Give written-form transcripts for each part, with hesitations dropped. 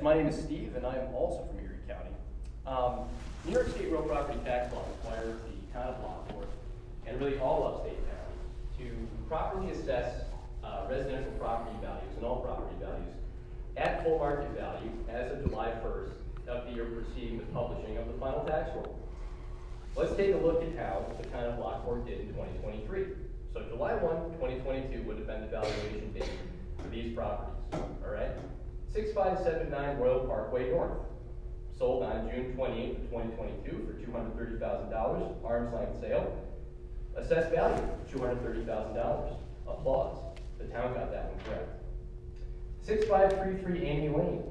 my name is Steve, and I am also from Erie County. New York State real property tax law requires the town of Lockport, and really all upstate towns, to properly assess residential property values and all property values at full market value as of July 1st of the year preceding the publishing of the final tax roll. Let's take a look at how the town of Lockport did in 2023. So July 1, 2022 would have been the valuation date for these properties, all right? 6579 Royal Parkway North, sold on June 28th of 2022 for $230,000, arm's length sale. Assessed value, $230,000. Applause. The town got that one correct. 6533 Amy Lane,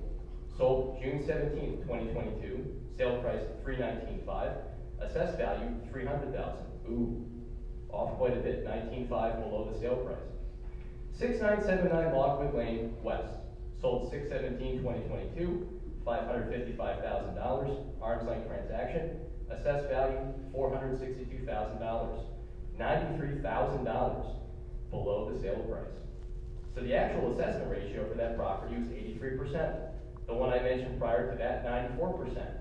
sold June 17th, 2022. Sale price $319,500. Assessed value $300,000. Ooh, off quite a bit. $19,500 below the sale price. 6979 Lockwood Lane West, sold 6/17/2022. $555,000. Arm's length transaction. Assessed value $462,000. $93,000 below the sale price. So the actual assessment ratio for that property was 83%. The one I mentioned prior to that, 94%.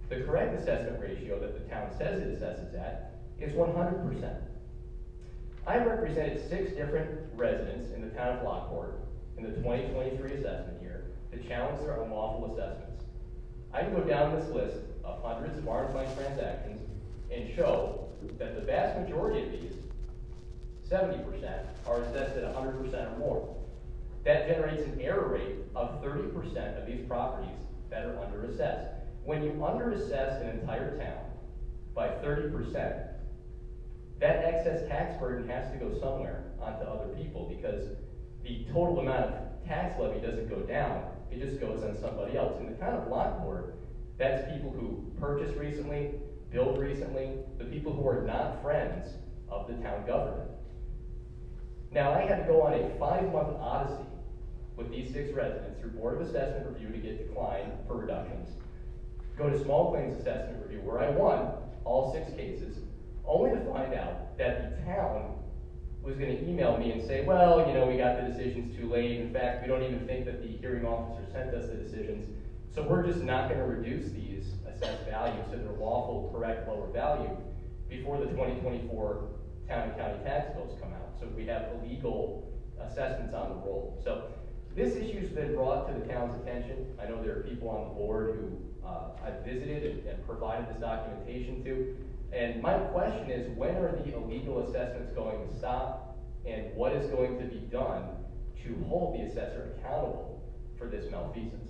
The correct assessment ratio that the town says it assesses at is 100%. I represented 6 different residents in the town of Lockport in the 2023 assessment year to challenge their unlawful assessments. I can go down this list of hundreds of arm's length transactions and show that the vast majority of these, 70%, are assessed at 100% or more. That generates an error rate of 30% of these properties that are under-assessed. When you under-assess an entire town by 30%, that excess tax burden has to go somewhere onto other people because the total amount of tax levy doesn't go down, it just goes on somebody else. In the town of Lockport, that's people who purchased recently, built recently, the people who are not friends of the town government. Now, I had to go on a 5-month odyssey with these 6 residents through Board of Assessment Review to get declined for reductions, go to Small Claims Assessment Review where I won all 6 cases, only to find out that the town was going to email me and say, well, you know, we got the decisions too late. In fact, we don't even think that the hearing officer sent us the decisions, so we're just not going to reduce these assessed values to their lawful, correct, lower value before the 2024 town and county tax bills come out. So we have illegal assessments on the roll. So this issue's been brought to the town's attention. I know there are people on the board who I've visited and provided this documentation to. And my question is, when are the illegal assessments going to stop? And what is going to be done to hold the assessor accountable for this malfeasance?